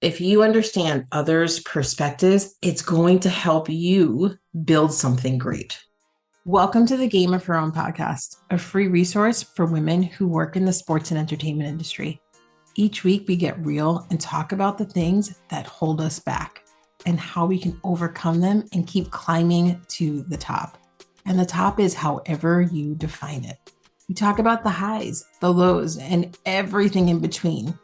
If you understand others' perspectives, it's going to help you build something great. Welcome to the Game of Her Own podcast, a free resource for women who work in the sports and entertainment industry. Each week, we get real and talk about the things that hold us back and how we can overcome them and keep climbing to the top. And the top is however you define it. We talk about the highs, the lows, and everything in between.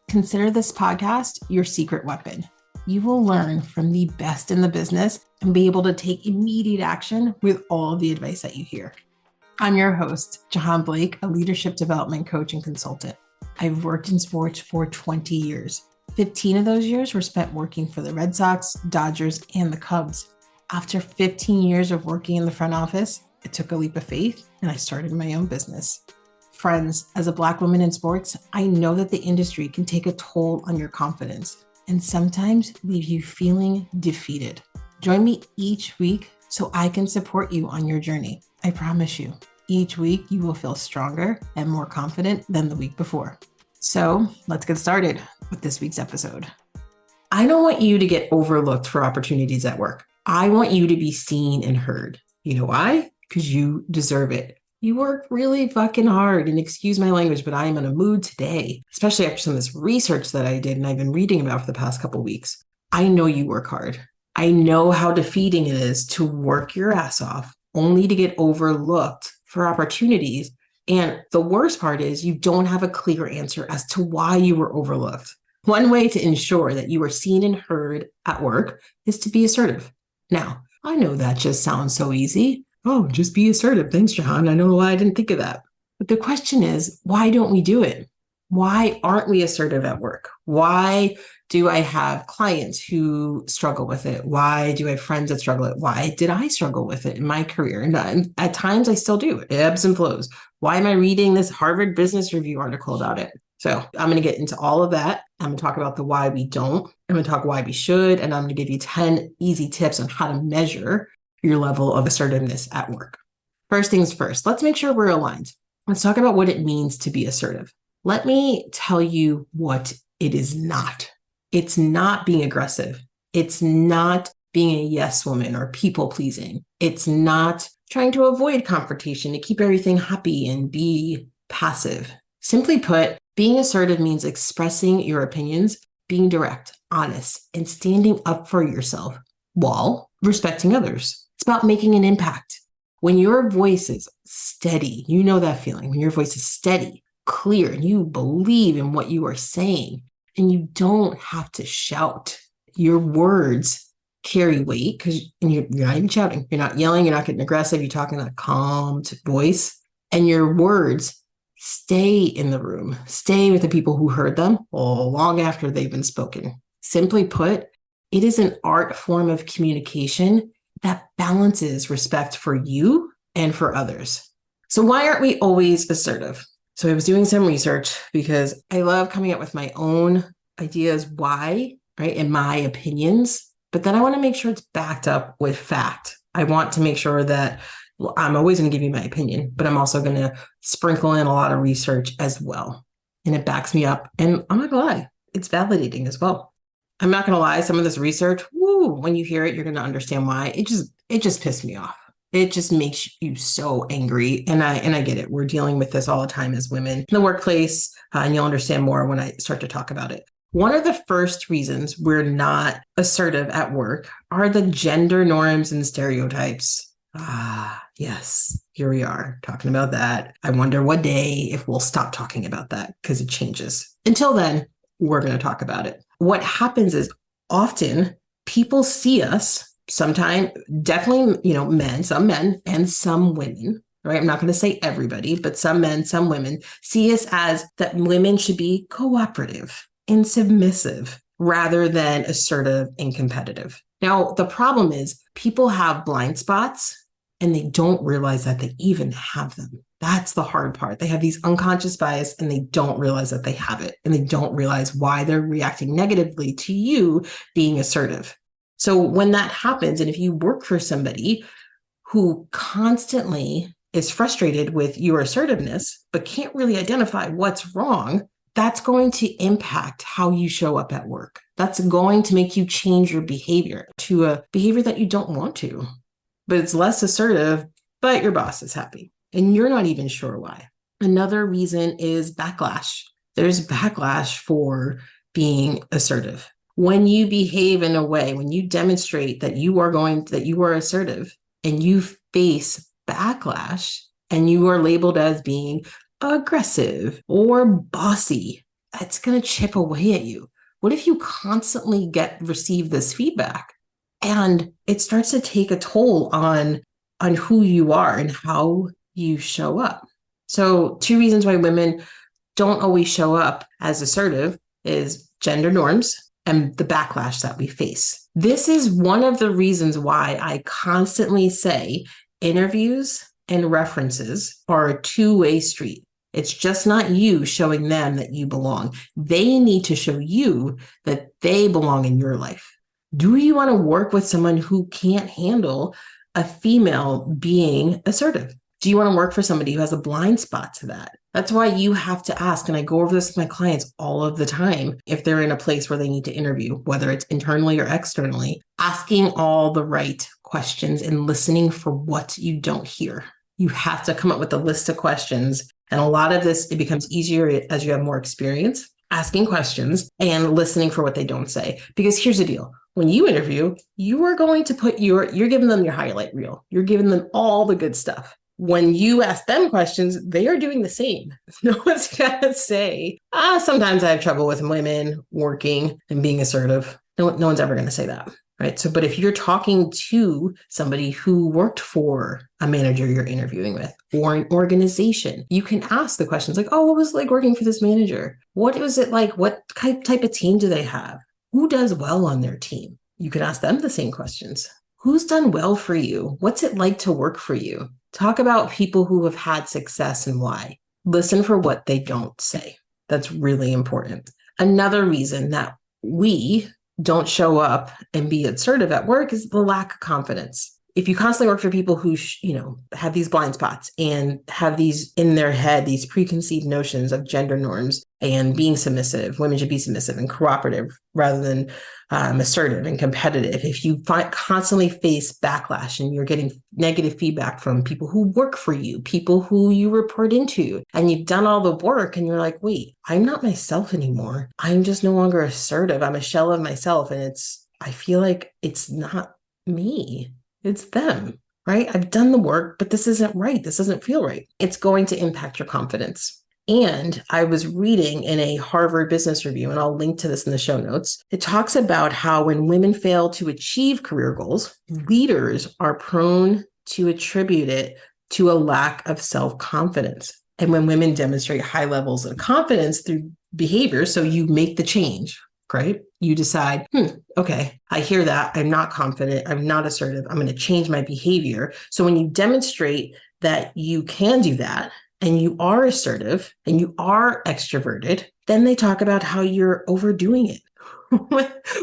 Consider this podcast your secret weapon. You will learn from the best in the business and be able to take immediate action with all the advice that you hear. I'm your host, Jahaan Blake, a leadership development coach and consultant. I've worked in sports for 20 years. 15 of those years were spent working for the Red Sox, Dodgers, and the Cubs. After 15 years of working in the front office, I took a leap of faith and I started my own business. Friends, as a Black woman in sports, I know that the industry can take a toll on your confidence and sometimes leave you feeling defeated. Join me each week so I can support you on your journey. I promise you, each week you will feel stronger and more confident than the week before. So let's get started with this week's episode. I don't want you to get overlooked for opportunities at work. I want you to be seen and heard. You know why? Because you deserve it. You work really fucking hard, and excuse my language, but I am in a mood today, especially after some of this research that I did and I've been reading about for the past couple of weeks. I know you work hard. I know how defeating it is to work your ass off only to get overlooked for opportunities. And the worst part is you don't have a clear answer as to why you were overlooked. One way to ensure that you are seen and heard at work is to be assertive. Now, I know that just sounds so easy. Oh, just be assertive. Thanks, Jahaan. I know why I didn't think of that. But the question is, why don't we do it? Why aren't we assertive at work? Why do I have clients who struggle with it? Why do I have friends that struggle with it? Why did I struggle with it in my career? And at times I still do. It ebbs and flows. Why am I reading this Harvard Business Review article about it? So I'm going to get into all of that. I'm going to talk about the why we don't. I'm going to talk why we should. And I'm going to give you 10 easy tips on how to measure your level of assertiveness at work. First things first, let's make sure we're aligned. Let's talk about what it means to be assertive. Let me tell you what it is not. It's not being aggressive. It's not being a yes woman or people pleasing. It's not trying to avoid confrontation to keep everything happy and be passive. Simply put, being assertive means expressing your opinions, being direct, honest, and standing up for yourself while respecting others. It's about making an impact. When your voice is steady, you know that feeling. When your voice is steady, clear, and you believe in what you are saying, and you don't have to shout. Your words carry weight because you're not even shouting. You're not yelling. You're not getting aggressive. You're talking in a calm voice. And your words stay in the room, stay with the people who heard them long after they've been spoken. Simply put, it is an art form of communication that balances respect for you and for others. So why aren't we always assertive? So I was doing some research because I love coming up with my own ideas why, right, and my opinions, but then I want to make sure it's backed up with fact. I want to make sure that I'm always going to give you my opinion, but I'm also going to sprinkle in a lot of research as well. And it backs me up. And I'm not going to lie, it's validating as well. I'm not going to lie, some of this research, when you hear it, you're going to understand why. It just pissed me off. It just makes you so angry. And I get it. We're dealing with this all the time as women in the workplace, and you'll understand more when I start to talk about it. One of the first reasons we're not assertive at work are the gender norms and stereotypes. Yes, here we are talking about that. I wonder what day if we'll stop talking about that because it changes. Until then, we're going to talk about it. What happens is often people see us, sometimes definitely, men, some men and some women, right? I'm not going to say everybody, but some men, some women see us as that women should be cooperative and submissive rather than assertive and competitive. Now, the problem is people have blind spots and they don't realize that they even have them. That's the hard part. They have these unconscious bias and they don't realize that they have it. And they don't realize why they're reacting negatively to you being assertive. So when that happens, and if you work for somebody who constantly is frustrated with your assertiveness, but can't really identify what's wrong, that's going to impact how you show up at work. That's going to make you change your behavior to a behavior that you don't want to, but it's less assertive, but your boss is happy and you're not even sure why. Another reason is backlash. There's backlash for being assertive. When you behave in a way, when you demonstrate that you are assertive and you face backlash and you are labeled as being aggressive or bossy, it's going to chip away at you. What if you constantly receive this feedback and it starts to take a toll on who you are and how you show up? So 2 reasons why women don't always show up as assertive is gender norms and the backlash that we face. This is one of the reasons why I constantly say interviews and references are a 2-way street. It's just not you showing them that you belong. They need to show you that they belong in your life. Do you want to work with someone who can't handle a female being assertive? Do you want to work for somebody who has a blind spot to that? That's why you have to ask, and I go over this with my clients all of the time, if they're in a place where they need to interview, whether it's internally or externally, asking all the right questions and listening for what you don't hear. You have to come up with a list of questions. And a lot of this, it becomes easier as you have more experience, asking questions and listening for what they don't say. Because here's the deal. When you interview, you are going to you're giving them your highlight reel. You're giving them all the good stuff. When you ask them questions, they are doing the same. No one's going to say, sometimes I have trouble with women working and being assertive. No one's ever going to say that, right? So, but if you're talking to somebody who worked for a manager you're interviewing with or an organization, you can ask the questions like, what was it like working for this manager? What was it like? What type of team do they have? Who does well on their team? You can ask them the same questions. Who's done well for you? What's it like to work for you? Talk about people who have had success and why. Listen for what they don't say. That's really important. Another reason that we don't show up and be assertive at work is the lack of confidence. If you constantly work for people who, have these blind spots and have these in their head, these preconceived notions of gender norms and being submissive, women should be submissive and cooperative rather than assertive and competitive. If you constantly face backlash and you're getting negative feedback from people who work for you, people who you report into, and you've done all the work and you're like, wait, I'm not myself anymore. I'm just no longer assertive. I'm a shell of myself. And I feel like it's not me. It's them, right? I've done the work, but this isn't right. This doesn't feel right. It's going to impact your confidence. And I was reading in a Harvard Business Review, and I'll link to this in the show notes. It talks about how when women fail to achieve career goals, leaders are prone to attribute it to a lack of self-confidence. And when women demonstrate high levels of confidence through behavior, so you make the change, right? You decide, okay, I hear that. I'm not confident. I'm not assertive. I'm going to change my behavior. So when you demonstrate that you can do that and you are assertive and you are extroverted, then they talk about how you're overdoing it,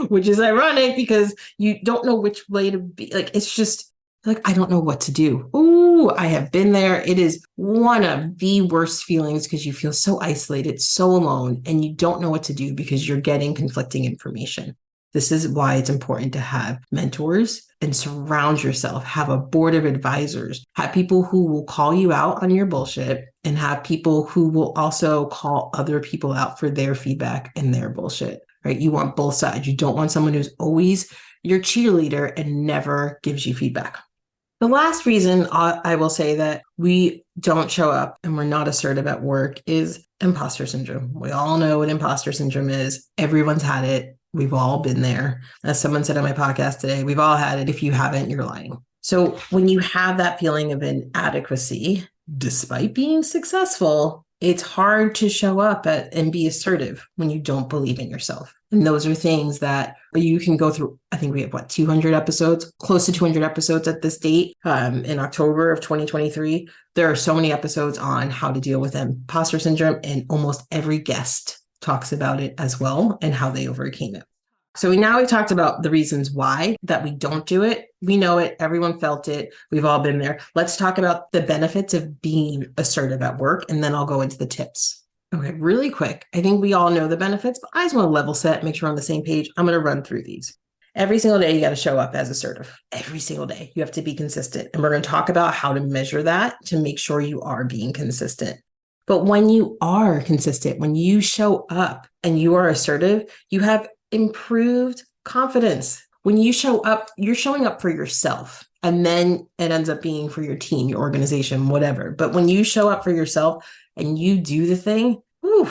which is ironic because you don't know which way to be. Like, it's just like, I don't know what to do. Ooh, I have been there. It is one of the worst feelings because you feel so isolated, so alone, and you don't know what to do because you're getting conflicting information. This is why it's important to have mentors and surround yourself, have a board of advisors, have people who will call you out on your bullshit and have people who will also call other people out for their feedback and their bullshit, right? You want both sides. You don't want someone who's always your cheerleader and never gives you feedback. The last reason I will say that we don't show up and we're not assertive at work is imposter syndrome. We all know what imposter syndrome is. Everyone's had it. We've all been there. As someone said on my podcast today, we've all had it. If you haven't, you're lying. So when you have that feeling of inadequacy, despite being successful, it's hard to show up and be assertive when you don't believe in yourself. And those are things that you can go through. I think we have 200 episodes, close to 200 episodes at this date in October of 2023. There are so many episodes on how to deal with imposter syndrome, and almost every guest talks about it as well and how they overcame it. So we talked about the reasons why that we don't do it. We know it. Everyone felt it. We've all been there. Let's talk about the benefits of being assertive at work, and then I'll go into the tips. Okay, really quick. I think we all know the benefits, but I just want to level set, make sure we're on the same page. I'm going to run through these. Every single day, you got to show up as assertive. Every single day, you have to be consistent. And we're going to talk about how to measure that to make sure you are being consistent. But when you are consistent, when you show up and you are assertive, you have improved confidence. When you show up, you're showing up for yourself. And then it ends up being for your team, your organization, whatever. But when you show up for yourself and you do the thing,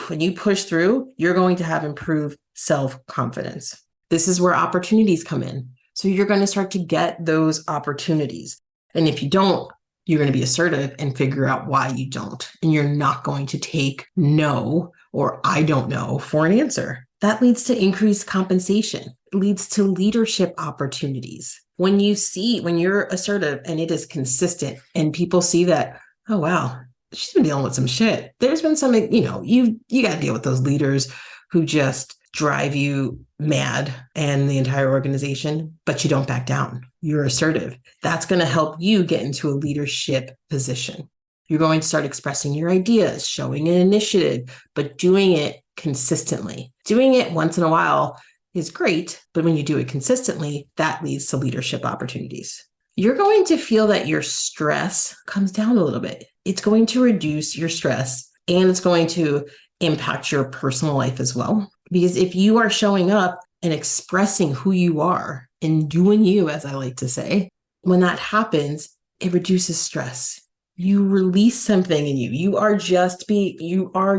and you push through, you're going to have improved self-confidence. This is where opportunities come in. So you're going to start to get those opportunities. And if you don't, you're going to be assertive and figure out why you don't. And you're not going to take no or I don't know for an answer. That leads to increased compensation. It leads to leadership opportunities. When you're assertive and it is consistent and people see that, oh, wow, she's been dealing with some shit. There's been some, you got to deal with those leaders who just drive you mad and the entire organization, but you don't back down. You're assertive. That's going to help you get into a leadership position. You're going to start expressing your ideas, showing an initiative, but doing it consistently. Doing it once in a while is great, but when you do it consistently, that leads to leadership opportunities. You're going to feel that your stress comes down a little bit. It's going to reduce your stress and it's going to impact your personal life as well. Because if you are showing up and expressing who you are and doing you, as I like to say, when that happens, it reduces stress. You release something in you. You are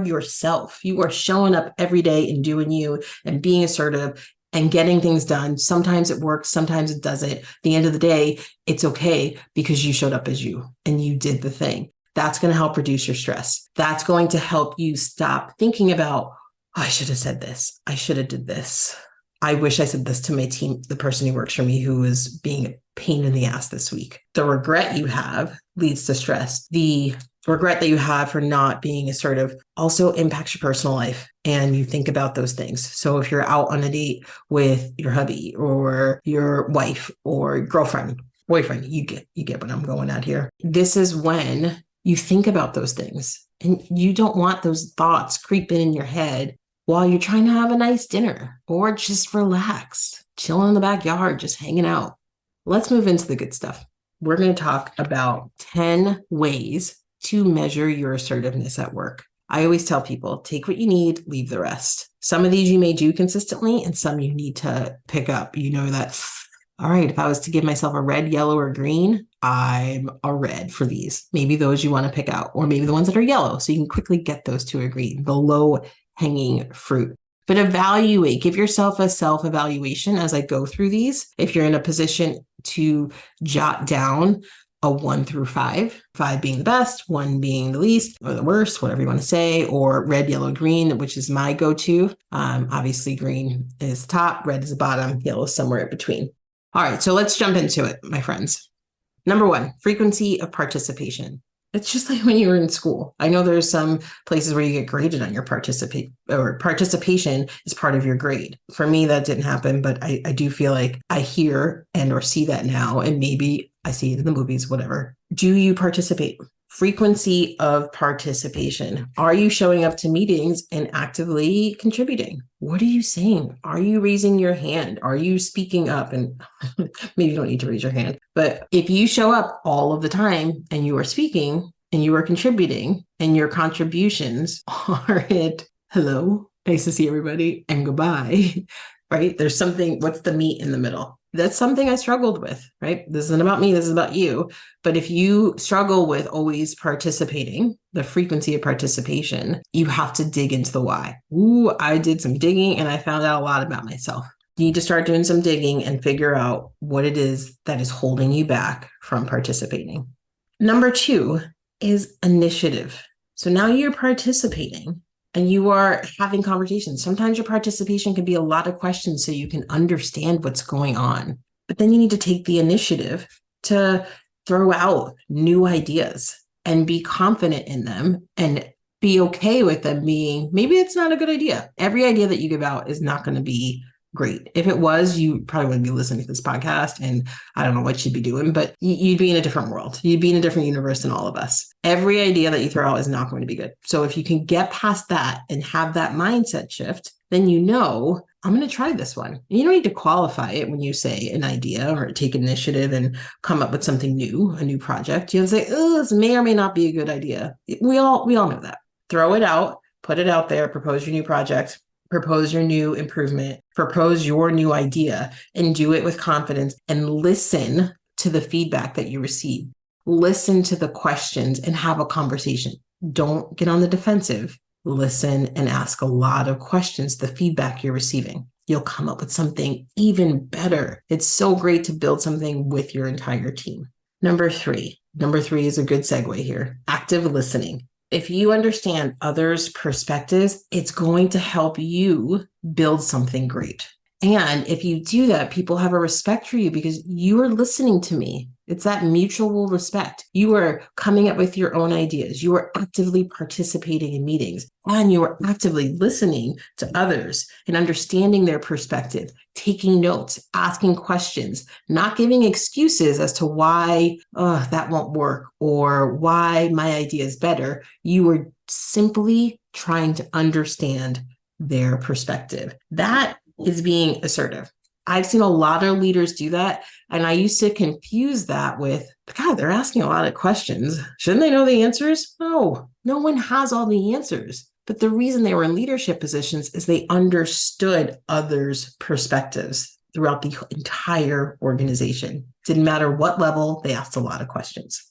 yourself. You are showing up every day and doing you and being assertive and getting things done. Sometimes it works, sometimes it doesn't. At the end of the day, it's okay because you showed up as you and you did the thing. That's going to help reduce your stress. That's going to help you stop thinking about, oh, I should have said this. I should have did this. I wish I said this to my team, the person who works for me who was being a pain in the ass this week. The regret you have leads to stress. The regret that you have for not being assertive also impacts your personal life. And you think about those things. So if you're out on a date with your hubby or your wife or girlfriend, boyfriend, you get what I'm going at here. This is when you think about those things and you don't want those thoughts creeping in your head while you're trying to have a nice dinner or just relax, chilling in the backyard, just hanging out. Let's move into the good stuff. We're going to talk about 10 ways to measure your assertiveness at work. I always tell people, take what you need, leave the rest. Some of these you may do consistently and some you need to pick up. You know that, all right, if I was to give myself a red, yellow, or green, I'm a red for these. Maybe those you want to pick out, or maybe the ones that are yellow. So you can quickly get those to a green, the low hanging fruit. But evaluate, give yourself a self-evaluation as I go through these. If you're in a position to jot down a 1 through 5, 5 being the best, 1 being the least or the worst, whatever you want to say, or red, yellow, green, which is my go-to. Obviously green is top, red is the bottom, yellow is somewhere in between. All right, so let's jump into it, my friends. Number 1, frequency of participation. It's just like when you were in school. I know there's some places where you get graded on your participation is part of your grade. For me, that didn't happen, but I do feel like I hear and or see that now, and maybe I see it in the movies, whatever. Do you participate? Frequency of participation. Are you showing up to meetings and actively contributing? What are you saying? Are you raising your hand? Are you speaking up? And maybe you don't need to raise your hand, but if you show up all of the time and you are speaking and you are contributing and your contributions are it, hello, nice to see everybody and goodbye, right? There's something, what's the meat in the middle? That's something I struggled with, right? This isn't about me, this is about you. But if you struggle with always participating, the frequency of participation, you have to dig into the why. Ooh, I did some digging and I found out a lot about myself. You need to start doing some digging and figure out what it is that is holding you back from participating. Number 2 is initiative. So now you're participating and you are having conversations. Sometimes your participation can be a lot of questions so you can understand what's going on. But then you need to take the initiative to throw out new ideas and be confident in them and be okay with them being, maybe it's not a good idea. Every idea that you give out is not going to be great. If it was, you probably wouldn't be listening to this podcast, and I don't know what you'd be doing, but you'd be in a different world. You'd be in a different universe than all of us. Every idea that you throw out is not going to be good. So if you can get past that and have that mindset shift, then I'm going to try this one. And you don't need to qualify it when you say an idea or take initiative and come up with something new, a new project. You have to say, oh, this may or may not be a good idea. We all know that. Throw it out, put it out there, propose your new project, propose your new improvement, propose your new idea, and do it with confidence and listen to the feedback that you receive. Listen to the questions and have a conversation. Don't get on the defensive. Listen and ask a lot of questions, the feedback you're receiving. You'll come up with something even better. It's so great to build something with your entire team. Number three is a good segue here. Active listening. If you understand others' perspectives, it's going to help you build something great. And if you do that, people have a respect for you because you are listening to me. It's that mutual respect. You are coming up with your own ideas. You are actively participating in meetings, and you are actively listening to others and understanding their perspective, taking notes, asking questions, not giving excuses as to why that won't work or why my idea is better. You are simply trying to understand their perspective. That is being assertive. I've seen a lot of leaders do that. And I used to confuse that with, God, they're asking a lot of questions. Shouldn't they know the answers? No one has all the answers. But the reason they were in leadership positions is they understood others' perspectives throughout the entire organization. Didn't matter what level, they asked a lot of questions.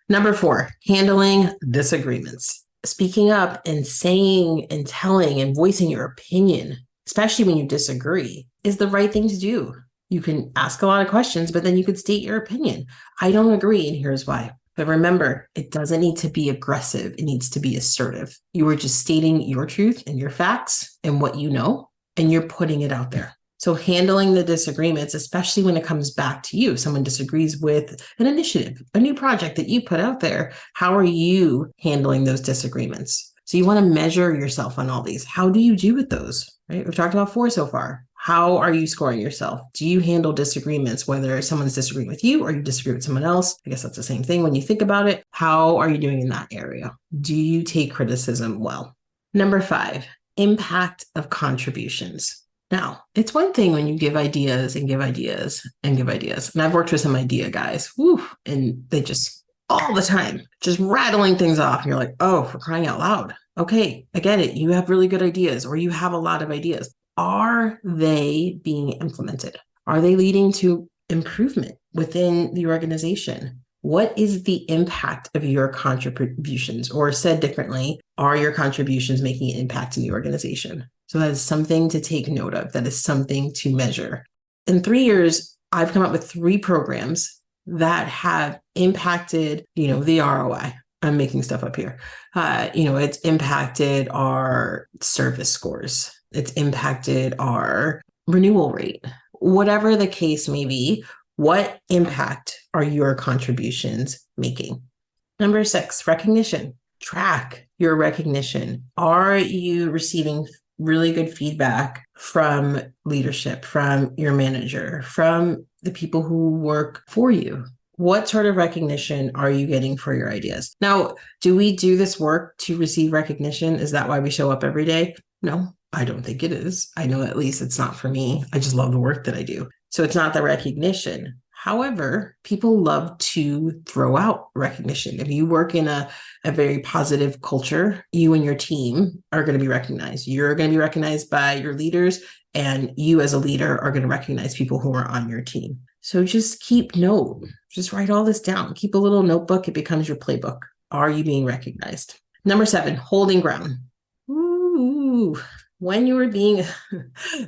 Number 4, handling disagreements. Speaking up and saying and telling and voicing your opinion, especially when you disagree, is the right thing to do. You can ask a lot of questions, but then you could state your opinion. I don't agree, and here's why. But remember, it doesn't need to be aggressive. It needs to be assertive. You are just stating your truth and your facts and what you know, and you're putting it out there. So handling the disagreements, especially when it comes back to you, someone disagrees with an initiative, a new project that you put out there, how are you handling those disagreements? So you want to measure yourself on all these. How do you do with those? Right? We've talked about 4 so far. How are you scoring yourself? Do you handle disagreements, whether someone's disagreeing with you or you disagree with someone else? I guess that's the same thing when you think about it. How are you doing in that area? Do you take criticism well? Number 5, impact of contributions. Now, it's one thing when you give ideas and give ideas and give ideas. And I've worked with some idea guys, and they just all the time, just rattling things off. And you're like, oh, for crying out loud. Okay, I get it. You have really good ideas, or you have a lot of ideas. Are they being implemented? Are they leading to improvement within the organization? What is the impact of your contributions? Or said differently, are your contributions making an impact in the organization? So that is something to take note of. That is something to measure. In 3 years, I've come up with 3 programs that have impacted, the ROI. I'm making stuff up here. It's impacted our service scores. It's impacted our renewal rate. Whatever the case may be, what impact are your contributions making? Number 6, recognition. Track your recognition. Are you receiving really good feedback from leadership, from your manager, from the people who work for you? What sort of recognition are you getting for your ideas? Now, do we do this work to receive recognition? Is that why we show up every day? No, I don't think it is. I know at least it's not for me. I just love the work that I do. So it's not the recognition. However, people love to throw out recognition. If you work in a very positive culture, you and your team are going to be recognized. You're going to be recognized by your leaders, and you as a leader are going to recognize people who are on your team. So just keep note. Just write all this down. Keep a little notebook. It becomes your playbook. Are you being recognized? Number 7, holding ground. Ooh. When you were being,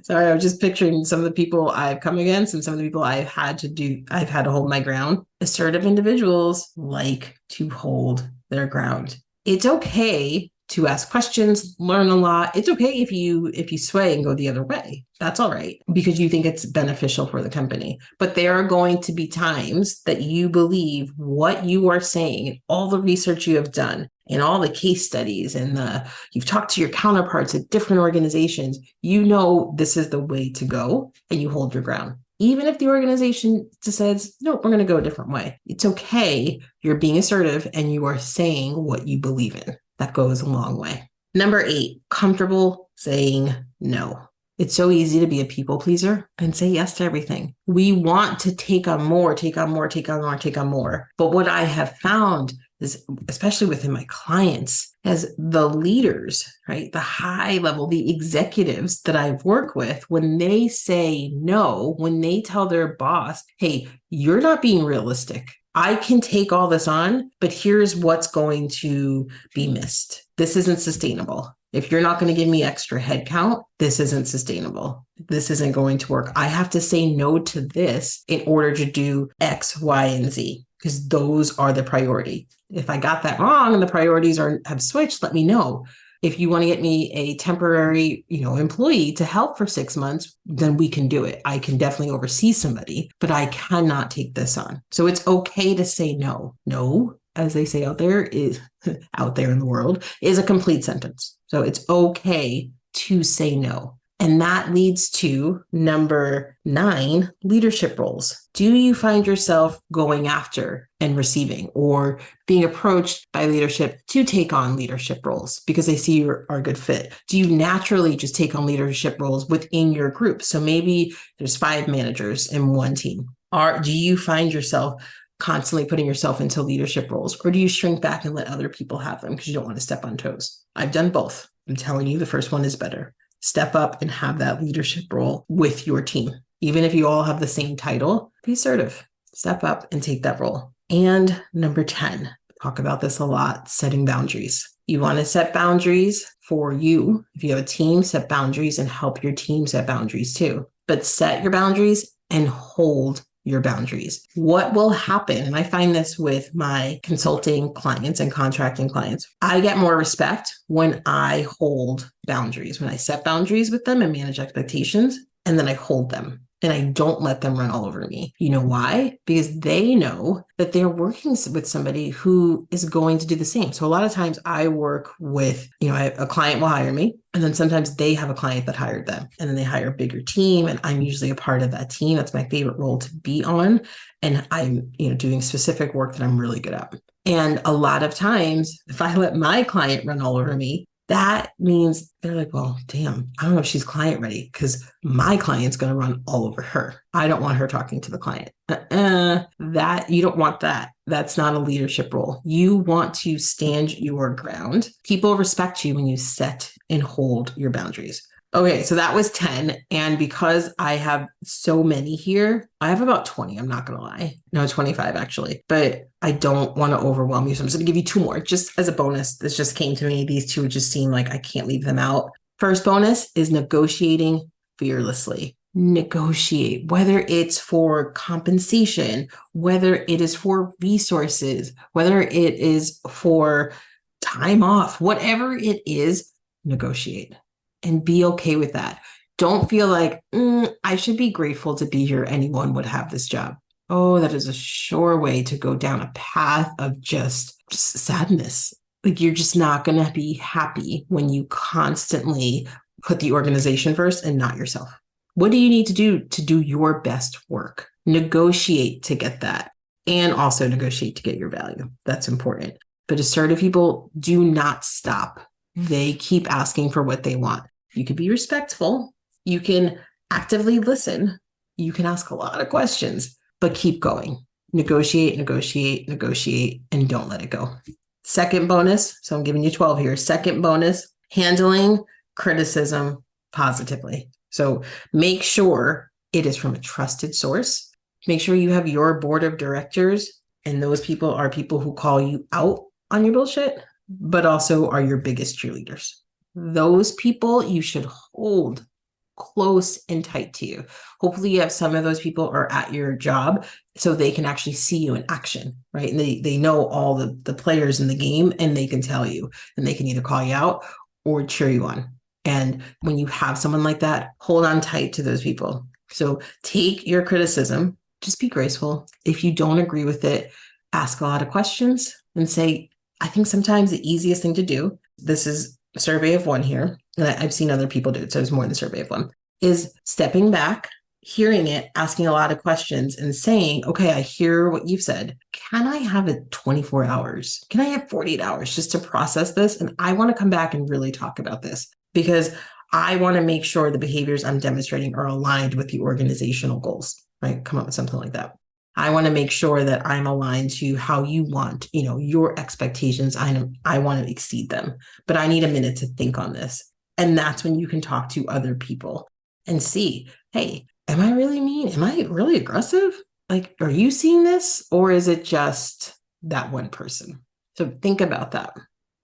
sorry, I was just picturing some of the people I've come against and some of the people I've had to hold my ground. Assertive individuals like to hold their ground. It's okay to ask questions, learn a lot. It's okay if you sway and go the other way. That's all right, because you think it's beneficial for the company. But there are going to be times that you believe what you are saying, all the research you have done, and all the case studies and you've talked to your counterparts at different organizations, you know this is the way to go, and you hold your ground. Even if the organization says, no, we're going to go a different way. It's okay. You're being assertive and you are saying what you believe in. That goes a long way. Number 8, comfortable saying no. It's so easy to be a people pleaser and say yes to everything. We want to take on more, take on more, take on more, take on more. But what I have found is, especially within my clients, as the leaders, right, the high level, the executives that I work with, when they say no, when they tell their boss, hey, you're not being realistic. I can take all this on, but here's what's going to be missed. This isn't sustainable. If you're not going to give me extra headcount, this isn't sustainable. This isn't going to work. I have to say no to this in order to do X, Y, and Z, because those are the priority. If I got that wrong and the priorities have switched, let me know. If you want to get me a temporary, employee to help for 6 months, then we can do it. I can definitely oversee somebody, but I cannot take this on. So it's okay to say no. No, as they say out there in the world, is a complete sentence. So it's okay to say no. And that leads to number 9, leadership roles. Do you find yourself going after and receiving or being approached by leadership to take on leadership roles because they see you are a good fit? Do you naturally just take on leadership roles within your group? So maybe there's 5 managers in one team. Do you find yourself constantly putting yourself into leadership roles, or do you shrink back and let other people have them because you don't want to step on toes? I've done both. I'm telling you, the first one is better. Step up and have that leadership role with your team. Even if you all have the same title, be assertive. Step up and take that role. And number 10, talk about this a lot, setting boundaries. You want to set boundaries for you. If you have a team, set boundaries and help your team set boundaries too. But set your boundaries and hold your boundaries. What will happen, and I find this with my consulting clients and contracting clients, I get more respect when I hold boundaries, when I set boundaries with them and manage expectations, and then I hold them. And I don't let them run all over me. You know why? Because they know that they're working with somebody who is going to do the same. So a lot of times I work with, a client will hire me, and then sometimes they have a client that hired them, and then they hire a bigger team, and I'm usually a part of that team. That's my favorite role to be on. And I'm, doing specific work that I'm really good at. And a lot of times, if I let my client run all over me, that means they're like, well, damn, I don't know if she's client ready because my client's going to run all over her. I don't want her talking to the client. That you don't want that. That's not a leadership role. You want to stand your ground. People respect you when you set and hold your boundaries. Okay, so that was 10. And because I have so many here, I have about 20, I'm not going to lie. No, 25 actually. But I don't want to overwhelm you. So I'm just going to give you 2 more just as a bonus. This just came to me. These 2 just seem like I can't leave them out. First bonus is negotiating fearlessly. Negotiate, whether it's for compensation, whether it is for resources, whether it is for time off, whatever it is, negotiate. And be okay with that. Don't feel like, I should be grateful to be here. Anyone would have this job. Oh, that is a sure way to go down a path of just sadness. Like you're just not going to be happy when you constantly put the organization first and not yourself. What do you need to do your best work? Negotiate to get that, and also negotiate to get your value. That's important. But assertive people do not stop. They keep asking for what they want. You can be respectful. You can actively listen. You can ask a lot of questions, but keep going. Negotiate, negotiate, negotiate, and don't let it go. Second bonus. So I'm giving you 12 here. Second bonus, handling criticism positively. So make sure it is from a trusted source. Make sure you have your board of directors, and those people are people who call you out on your bullshit, but also are your biggest cheerleaders. Those people you should hold close and tight to you. Hopefully you have some of those people are at your job so they can actually see you in action, right? And they know all the players in the game, and they can tell you, and they can either call you out or cheer you on. And when you have someone like that, hold on tight to those people. So take your criticism, just be graceful. If you don't agree with it, ask a lot of questions and say, I think sometimes the easiest thing to do, this is a survey of one here, and I've seen other people do it, so it's more than a survey of one, is stepping back, hearing it, asking a lot of questions and saying, okay, I hear what you've said. Can I have it 24 hours? Can I have 48 hours just to process this? And I want to come back and really talk about this because I want to make sure the behaviors I'm demonstrating are aligned with the organizational goals, right? Come up with something like that. I want to make sure that I'm aligned to how you want, your expectations. I want to exceed them, but I need a minute to think on this. And that's when you can talk to other people and see, hey, am I really mean? Am I really aggressive? Like, are you seeing this? Or is it just that one person? So think about that.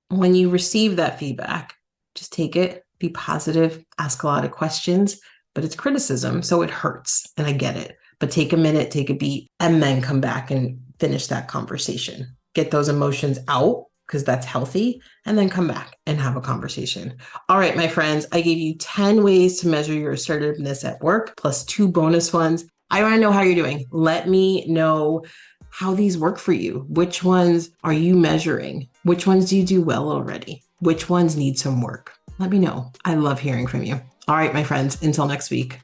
When you receive that feedback, just take it, be positive, ask a lot of questions, but it's criticism, so it hurts. And I get it. But take a minute, take a beat, and then come back and finish that conversation. Get those emotions out because that's healthy, and then come back and have a conversation. All right, my friends, I gave you 10 ways to measure your assertiveness at work, plus 2 bonus ones. I want to know how you're doing. Let me know how these work for you. Which ones are you measuring? Which ones do you do well already? Which ones need some work? Let me know. I love hearing from you. All right, my friends, until next week.